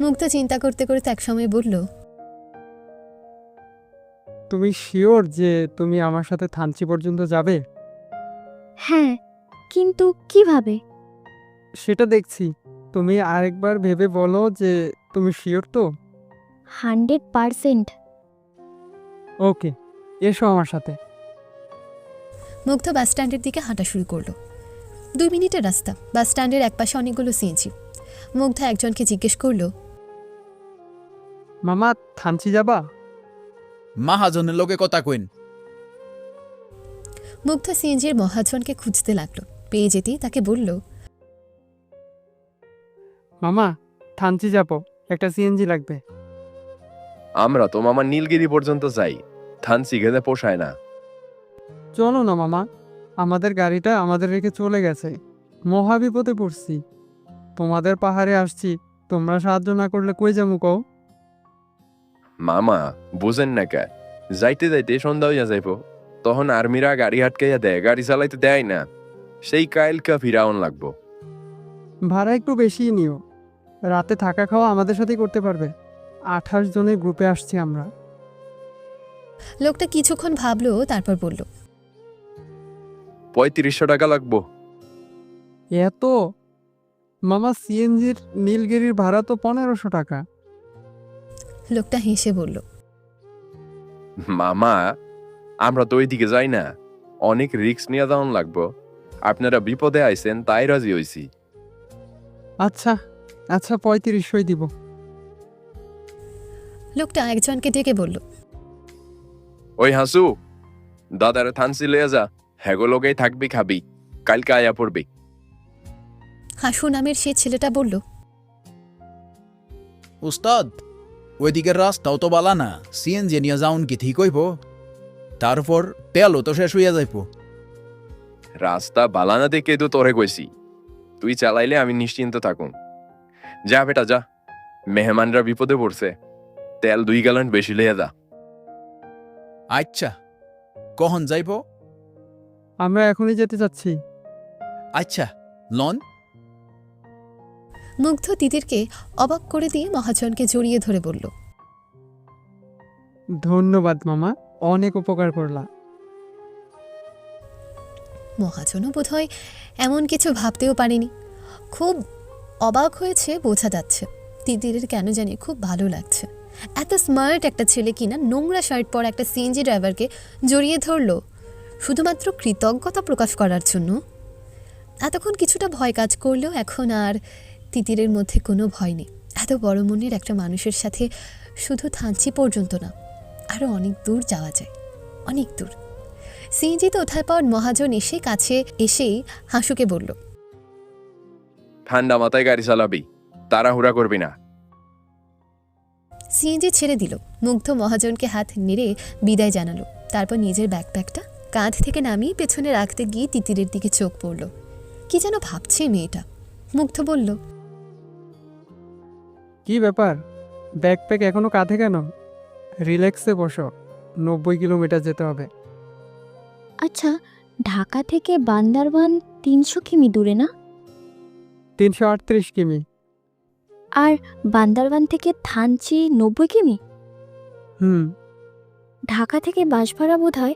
মুগ্ধ চিন্তা করতে করতে একসময় বলল, তুমি শিওর যে তুমি আমার সাথে থানচি পর্যন্ত যাবে? হ্যাঁ, কিন্তু কিভাবে? সেটা দেখছি। তুমি আরেকবার ভেবে বলো যে তুমি শিওর তো। 100%। ওকে, এসো আমার সাথে। মুগ্ধ বাস স্ট্যান্ডের দিকে হাঁটা শুরু করলো। 2 মিনিটের রাস্তা। বাস স্ট্যান্ডের একপাশে অনেকগুলো সিএনজি। মুগ্ধ একজনকে জিজ্ঞেস করলো, মামা, থানচি যাবা? মাহাজনের লোকে কথা কইন। মুগ্ধ সিএনজির মহাজনকে খুঁজতে লাগলো। পেয়ে যেতেই তাকে বলল, মামা, থানচি যাবো, একটা সিএনজি লাগবে। আমরা তো মামা নীলগিরি পর্যন্ত যাই, থানচি গেলে পোষায় না। চলো না মামা, আমাদের গাড়িটা আমাদের রেখে চলে গেছে। মহা বিপদে পড়ছি। তোমাদের পাহাড়ে আসছি, তোমরা সাহায্য না করলে কই যাবো কও? মামা বুঝেন না কে, যাইতে যাইতে সন্ধ্যা হইয়া যাইব, তখন আর্মিরা গাড়ি আটকাইয়া দেয়, গাড়ি চালাইতে দেয় না। সেই কাইলকা ফিরাউন লাগবো। ভাড়া একটু বেশিই নিও। রাতে থাকা খাওয়া আমাদের সাথেই করতে পারবে। 28 জনের গ্রুপে আসছি আমরা। লোকটা কিছুক্ষণ ভাবলো, তারপর বলল, 3500 টাকা লাগবো। এত? মামা, সিএনজির নীলগিরির ভাড়া তো 1500 টাকা। লোকটা হেসে বলল, মামা, আমরা তো ওইদিকে যাই না, অনেক রিস্ক নিয়ে যাওয়ান লাগবো। আপনারা বিপদে আইছেন তাই রাজি হইছি। আচ্ছা আচ্ছা, 3500ই দিব। লোকটা একজনকে ডেকে বলল, ওই হাসু, দাদারে থানসি লইয়া যা, হ্যাগো লোকেই থাকবি খাবি, কালকে আয়া পড়বি। হাসু নামের সে ছেলেটা বলল, উস্তাদ, ওইদিকের রাস্তাও তো বালা না, সিএনজি নিয়ে যাউন কি ঠিক হইব? তারপর তেলও তো শেষ হইয়া যাইব। রাস্তা বালানা দেখে তো তোরে কইছি, তুই চালাইলে আমি নিশ্চিন্ত থাকুন। যা বেটা যা, মেহমানরা বিপদে পড়ছে, তেল 2 গ্যালন বেশি লইয়া যা। আচ্ছা, কখন যাইব? আমরা এখনই যেতে চাচ্ছি। আচ্ছা, লন। মুগ্ধ তিতিরকে অবাক করে দিয়ে মহাজনকে জড়িয়ে ধরে বলল, ধন্যবাদ মামা, অনেক উপকার করলা। মহাজনও বোধহয় এমন কিছু ভাবতেও পারেনি। খুব অবাক হয়েছে বোঝা যাচ্ছে। তিতিরের কেন জানি খুব ভালো লাগছে। এত স্মার্ট একটা ছেলে কিনা নোংরা শার্ট পরা একটা সিএনজি ড্রাইভারকে জড়িয়ে ধরল শুধুমাত্র কৃতজ্ঞতা প্রকাশ করার জন্য। এতক্ষণ কিছুটা ভয় কাজ করলেও এখন আর তিতিরের মধ্যে কোনো ভয় নেই। এত বড় মনের একটা মানুষের সাথে শুধু থানচি পর্যন্ত না, আরও অনেক দূর যাওয়া যায়, অনেক দূর। সিএনজিতে ওঠার পর মহাজন এসে কাছে এসেই হাসুকে বলল, ঠান্ডা মাথায় গাড়ি চালাবি, তাড়াহুড়া করবি না। সিএনজি ছেড়ে দিল। মুগ্ধ মহাজনকে হাত নেড়ে বিদায় জানালো। তারপর নিজের ব্যাকপ্যাকটা কাঁধ থেকে নামিয়ে পেছনে রাখতে গিয়ে তিতিরের দিকে চোখ পড়ল। কি যেন ভাবছে মেয়েটা। মুগ্ধ বলল, কি ব্যাপার, ব্যাকপ্যাক এখনো কাঁধে কেন? রিল্যাক্সে বসো, 90 কিলোমিটার যেতে হবে। আচ্ছা, ঢাকা থেকে বান্দরবান 300 কিমি দূরে না? 338 কিমি। আর বান্দরবান থেকে থানচি 90 কিমি। হুম। ঢাকা থেকে বাস ভাড়া বোধ হয়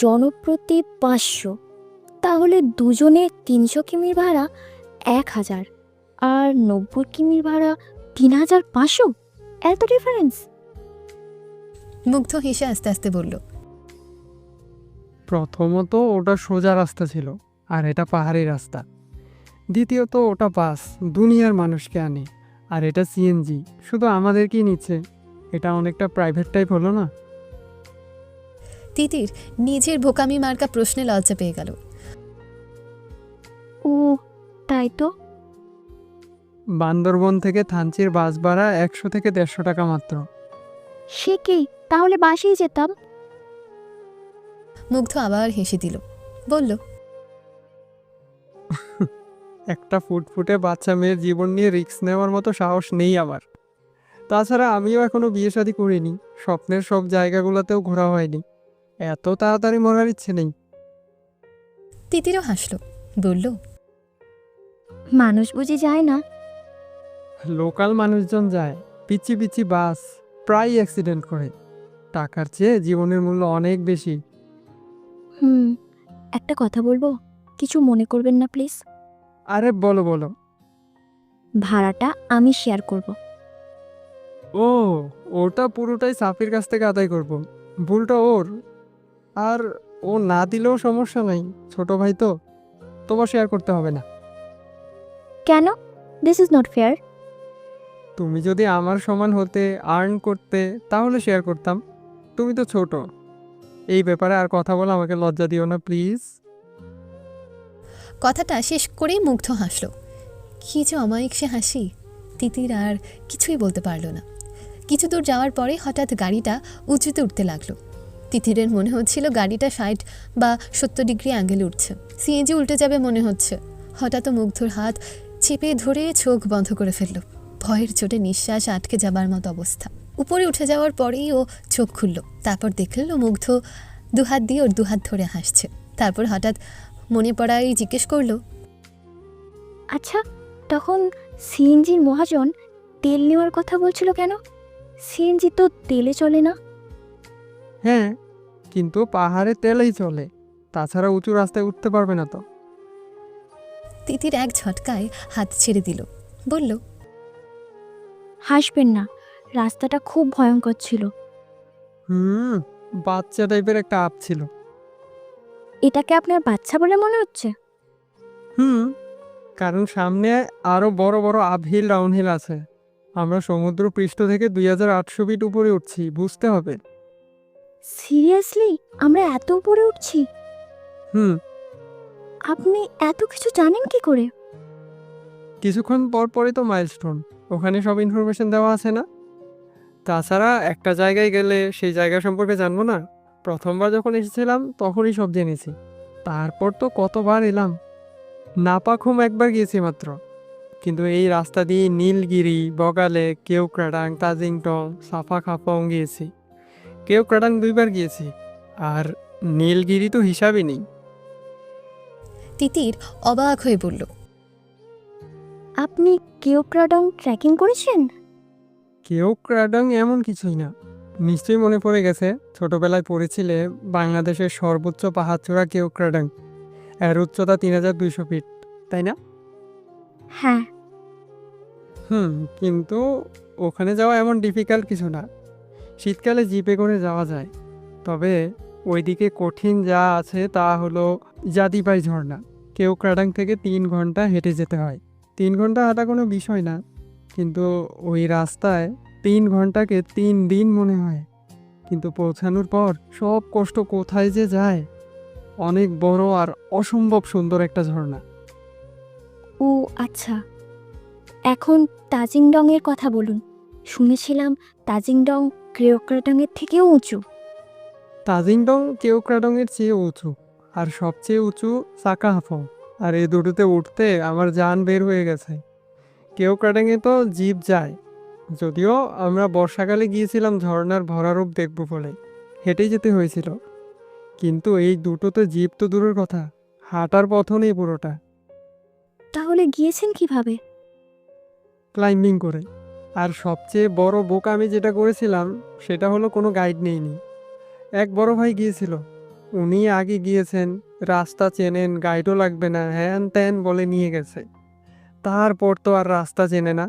জনপ্রতি 500। তাহলে দুজনে 300 কিমির ভাড়া 1000, আর 90 কিমির ভাড়া 3500। এত ডিফারেন্স? মুগ্ধ হেসে আস্তে আস্তে বলল, প্রথমত ওটা সোজা রাস্তা ছিল, আর এটা পাহাড়ি রাস্তা। দ্বিতীয়ত ওটা বাস, দুনিয়ার মানুষকে আনে, আর এটা সিএনজি, শুধু আমাদেরকেই নিচ্ছে। এটা অনেকটা প্রাইভেট টাইপ হলো না? তিতির নিজের বোকামি মার্কা প্রশ্নে লজ্জা পেয়ে গেল। ও তাই তো। বান্দরবন থেকে থানচির বাস ভাড়া 100 থেকে 150 টাকা মাত্র। সে কি, তাহলে বাসেই যেতাম। মুগ্ধ আবার হেসে দিল, বলল, একটা ফুটফুটে বাচ্চা মেয়ের জীবন নিয়ে রিস্ক নেওয়ার মতো সাহস নেই আমার। তাছাড়া আমিও এখনো বিয়ে শাদী করিনি, স্বপ্নের সব জায়গাগুলোতেও ঘোরা হয়নি। এত তাড়াতাড়ি মরার ইচ্ছে নেই। তিতিরও হাসল, বলল, মানুষ বুঝি যায় না? লোকাল মানুষজন যায়, পিচ্ছি পিচ্ছি বাস, প্রায় অ্যাক্সিডেন্ট করে। টাকার চেয়ে জীবনের মূল্য অনেক বেশি। একটা কথা বলবো, কিছু মনে করবেন না প্লিজ। আরে বলো বলো। ভাড়াটা আমি শেয়ার করব। ও, ওটা পুরোটাই সাফির কাছ থেকে আদায় করব, ভুলটা ওর। আর ও না দিলেও সমস্যা নাই, ছোট ভাই তো, তোমার শেয়ার করতে হবে না। কেন? This is not fair. তুমি যদি আমার সমান হতে, আর্ন করতে, তাহলে শেয়ার করতাম। তুমি তো ছোট। এই ব্যাপারে আর কথা বলে আমাকে লজ্জা দিও না প্লিজ। কথাটা শেষ করেই মুগ্ধ হাসল। কি যে অমায়িক সে হাসি। তিতির আর কিছুই বলতে পারল না। কিছু দূর যাওয়ার পরে হঠাৎ গাড়িটা উঁচুতে উঠতে লাগলো। তিতিরের মনে হচ্ছিল গাড়িটা 60 বা 70 ডিগ্রি অ্যাঙ্গেলে উঠছে, সিএনজি উল্টে যাবে মনে হচ্ছে। হঠাৎ মুগ্ধর হাত চেপে ধরে চোখ বন্ধ করে ফেলল। ভয়ের চোটে নিঃশ্বাস আটকে যাবার মতো অবস্থা। উপরে উঠে যাওয়ার পরেই ও চোখ খুলল। তারপর দেখল মুগ্ধ দুহাত দিয়ে ওর দুহাত ধরে হাসছে। তারপর হঠাৎ মনে পড়াই জিজ্ঞেস করলো, আচ্ছা, তখন সিএনজির মহাজন তেল নেওয়ার কথা বলছিল কেন? সিএনজি তো তেলে চলে না। হ্যাঁ, কিন্তু পাহাড়ে তেলেই চলে, তাছাড়া উঁচু রাস্তায় উঠতে পারবে না তো। তিতির এক ঝটকায় হাত ছেড়ে দিল, বলল, হাসবেন না, রাস্তাটা খুব ভয়ঙ্কর ছিল। বাচ্চা টাইপের একটা আপ ছিল। এটাকে আপনার বাচ্চা বলে মনে হচ্ছে? কারণ সামনে আরো বড় বড় আপহিল ডাউনহিল আছে। আমরা সমুদ্র পৃষ্ঠ থেকে 2800 ফিট উপরে উঠছি, বুঝতে হবে। সিরিয়াসলি? আমরা এত উপরে উঠছি? হুম আপনি এত কিছু জানেন কি করে? কিছুক্ষণ পর পরই তো মাইলস্টোন, ওখানে সব ইনফরমেশন দেওয়া আছে না। তাছাড়া একটা জায়গায় গেলে সেই জায়গা সম্পর্কে জানবো না? প্রথমবার যখন এসেছিলাম তখনই সব জেনেছি। তারপর তো কতবার এলাম। নাপাখুম একবার গিয়েছি মাত্র, কিন্তু এই রাস্তা দিয়ে নীলগিরি, বগালে, কেওক্রাডাং, তাজিংটং, সাফা খাফং গিয়েছি। কেওক্রাডাং 2বার গিয়েছি, আর নীলগিরি তো হিসাবই নেই। তিতির অবাক হয়ে বলল, আপনি কেওক্রাডং ট্রেকিং করেছেন? কেওক্রাডাং এমন কিছুই না। নিশ্চয়ই মনে পড়ে গেছে, ছোটবেলায় পড়েছিলে বাংলাদেশের সর্বোচ্চ পাহাড়চূড়া কেওক্রাডাং। এর উচ্চতা 3200 ফিট, তাই না? হ্যাঁ। কিন্তু ওখানে যাওয়া এমন ডিফিকাল্ট কিছু না। শীতকালে জিপে করে যাওয়া যায়। তবে ওইদিকে কঠিন যা আছে তা হলো জাদিপাই ঝর্ণা। কেওক্রাডাং থেকে 3 ঘন্টা হেঁটে যেতে হয়। 3 ঘন্টা হাঁটা কোনো বিষয় না, কিন্তু ওই রাস্তায় 3 ঘন্টাকে 3 দিন মনে হয়। কিন্তু পৌঁছানোর পর সব কষ্ট কোথায় যে যায়। অনেক বড় আর অসম্ভব সুন্দর একটা ঝর্ণা। ও আচ্ছা, এখন তাজিংডং এর কথা বলুন। শুনেছিলাম তাজিংডং কেওক্রাডং এর থেকেও উঁচু। তাজিংডং কেওক্রাডংয়ের চেয়ে উঁচু, আর সবচেয়ে উঁচু সাকাহাফং। আর এই দুটোতে উঠতে আমার জান বের হয়ে গেছে। কেওক্রাডাংয়ে তো জিপ যায়, যদিও আমরা বর্ষাকালে গিয়েছিলাম ঝর্ণার ভরারূপ দেখব বলে, হেঁটে যেতে হয়েছিল। কিন্তু এই দুটোতে জিপ তো দূরের কথা, হাঁটার পথও নেই পুরোটা। তাহলে গিয়েছেন কিভাবে? ক্লাইম্বিং করে। আর সবচেয়ে বড় বোকামি যেটা করেছিলাম সেটা হলো কোনো গাইড নেইনি। এক বড় ভাই গিয়েছিল, উনি আগে গিয়েছেন, রাস্তা চেনেন, গাইডও লাগবে না, হ্যান ত্যান বলে নিয়ে গেছে। তারপর তো আর রাস্তা চেনে না।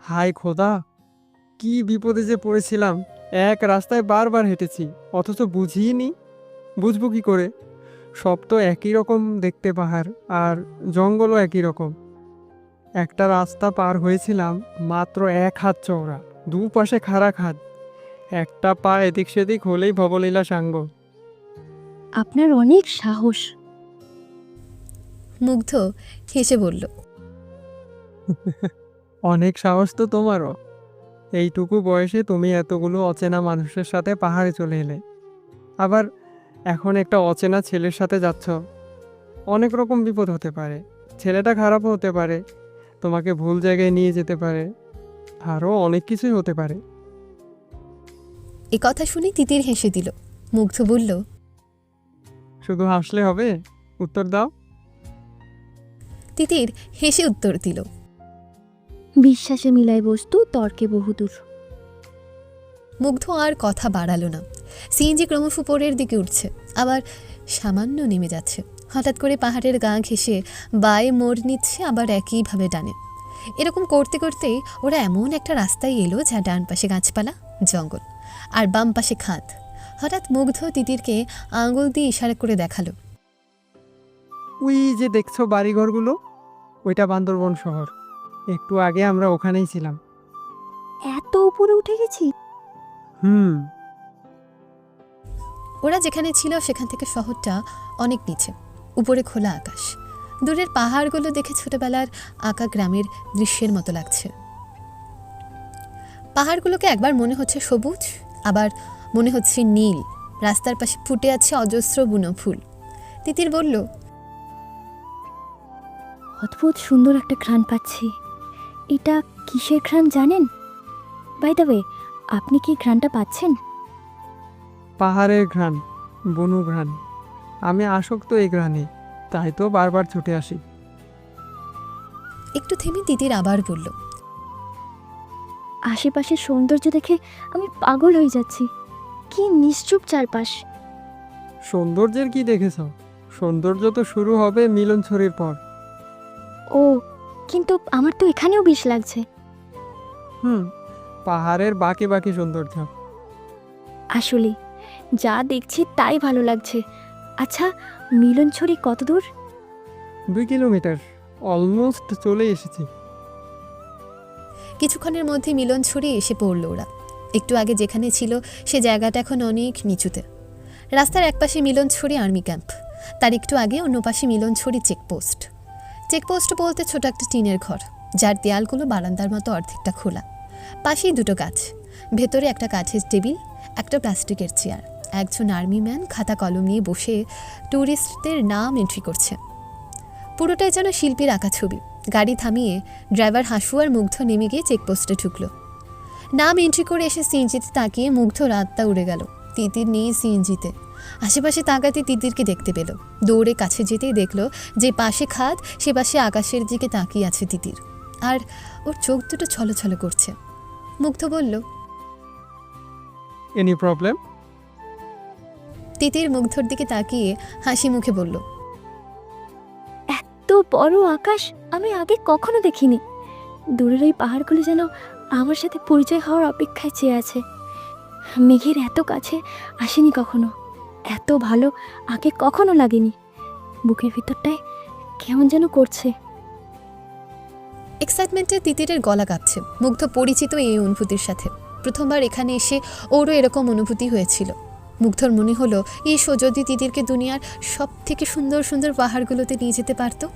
হায় খোদা, কি বিপদে যে পড়েছিলাম। এক রাস্তায় বারবার হেঁটেছি, অথচ বুঝিনি। বুঝবো কি করে? সব তো একই রকম দেখতে পাহাড়, আর জঙ্গলও একই রকম। একটা রাস্তা পার হয়েছিলাম মাত্র 1 হাত চওড়া, দুপাশে খাড়া খাদ। একটা পা এদিক সেদিক হলেই ভবলীলা সাঙ্গ। আপনার অনেক সাহস। মুগ্ধ হেসে বলল, অনেক সাহস তো তোমারও। এইটুকু বয়সে তুমি এতগুলো অচেনা মানুষের সাথে পাহাড়ে চলে এলে, আবার এখন একটা অচেনা ছেলের সাথে যাচ্ছ। অনেক রকম বিপদ হতে পারে, ছেলেটা খারাপও হতে পারে, তোমাকে ভুল জায়গায় নিয়ে যেতে পারে, আরও অনেক কিছুই হতে পারে। এ কথা শুনে তিতির হেসে দিল। মুগ্ধ বলল, শুধু হাসলে হবে? উত্তর দাও। তিতির হেসে উত্তর দিল, বিশ্বাসে মিলাই বস্তু তর্কে বহুদূর। মুগ্ধ আর কথা বাড়ালো না। সিএনজি ক্রমশ উপরের দিকে উঠছে, আবার সামান্য নেমে যাচ্ছে। হঠাৎ করে পাহাড়ের গা ঘেঁষে বায়ে মোড় নিচ্ছে, আবার একইভাবে ডানে। এরকম করতে করতেই ওরা এমন একটা রাস্তায় এলো যা ডান পাশে গাছপালা, জঙ্গল, আর বাম পাশে খাদ। হঠাৎ মুগ্ধ তিতিরকে আঙুল দিয়ে ইশারা করে দেখালো। ওই যে দেখছো বাড়িঘরগুলো, ওইটা বান্দরবন শহর। একটু আগে আমরা ওখানেই ছিলাম। এত উপরে উঠে গেছি? হুম। ওরা যেখানে ছিল সেখান থেকে শহরটা অনেক নিচে, উপরে খোলা আকাশ। দূরের পাহাড়গুলো দেখে ছোটবেলার আঁকা গ্রামের দৃশ্যের মতো লাগছে। পাহাড়গুলোকে একবার মনে হচ্ছে সবুজ, আবার মনে হচ্ছে নীল। রাস্তার পাশে ফুটে আছে অজস্র বুনো ফুল। তিতির বলল, অদ্ভুত সুন্দর একটা ঘ্রাণ পাচ্ছি। এটা কিসের ঘ্রাণ জানেন? বাই দ্য ওয়ে, আপনি কি ঘ্রাণটা পাচ্ছেন? পাহাড়ের ঘ্রাণ, বনু ঘ্রাণ। আমি আসক্ত এই ঘ্রাণে, তাই তো বারবার ছুটে আসি। একটু থেমে তিতির আবার বলল, আশেপাশের সৌন্দর্য দেখে আমি পাগল হয়ে যাচ্ছি। কি নিশ্চুপ চারপাশ। সৌন্দর্যের কি দেখেছ? সৌন্দর্য তো শুরু হবে মিলনছড়ির পর। ও, কিন্তু আমার তো এখানেও বিষ লাগছে। পাহাড়ের বাকি বাকি সৌন্দর্য। আসলে যা দেখছি তাই ভালো লাগছে। আচ্ছা, মিলনছড়ি কত দূর? 2 কিলোমিটার, অলমোস্ট চলে এসেছি। কিছুক্ষণের মধ্যে মিলনছড়ি এসে পড়ল ওরা। একটু আগে যেখানে ছিল সে জায়গাটা এখন অনেক নিচুতে। রাস্তার একপাশে মিলনছড়ি আর্মি ক্যাম্প, তার একটু আগে অন্য পাশে মিলনছড়ি চেকপোস্ট। চেকপোস্ট বলতে ছোট একটা টিনের ঘর, যার দেয়ালগুলো বারান্দার মতো অর্ধেকটা খোলা। পাশেই 2টো গাছ, ভেতরে একটা কাঠের টেবিল, একটা প্লাস্টিকের চেয়ার। একজন আর্মি ম্যান খাতা কলম নিয়ে বসে ট্যুরিস্টদের নাম এন্ট্রি করছে। পুরোটাই যেন শিল্পীর আঁকা ছবি। গাড়ি থামিয়ে ড্রাইভার হাসু আর মুগ্ধ নেমে গিয়ে চেকপোস্টে ঢুকলো। নাম এন্ট্রি করে এসে সিএনজিতে তাকিয়ে মুগ্ধ রাতটা উড়ে গেল। তিতির নেই সিএনজিতে। আশেপাশে তাকাতে তিতিরকে দেখতে পেল। দৌড়ে কাছে যেতেই দেখলো যে পাশে খাদ, সে পাশে আকাশের দিকে তাকিয়ে আছে তিতির, আর ওর চোখ দুটো ছলছল করছে। মুগ্ধ বলল, এনি প্রবলেম? তিতির মুগ্ধর দিকে তাকিয়ে হাসি মুখে বলল, এত বড় আকাশ আমি আগে কখনো দেখিনি। দূরের ওই পাহাড়গুলো যেন আমার সাথে পরিচয় হওয়ার অপেক্ষায় চেয়ে আছে। মেঘের এত কাছে আসেনি কখনো, এত ভালো আগে কখনো লাগেনি। বুকের ভিতরটায় কেমন যেন করছে। এক্সাইটমেন্টে তিতিরের গলা কাঁপছে। মুগ্ধ পরিচিত এই অনুভূতির সাথে। প্রথমবার এখানে এসে ওরও এরকম অনুভূতি হয়েছিল। মুগ্ধর মনে হলো, যদি তিতিরকে দুনিয়ার সব থেকে সুন্দর সুন্দর পাহাড়গুলোতে নিয়ে যেতে পারতো।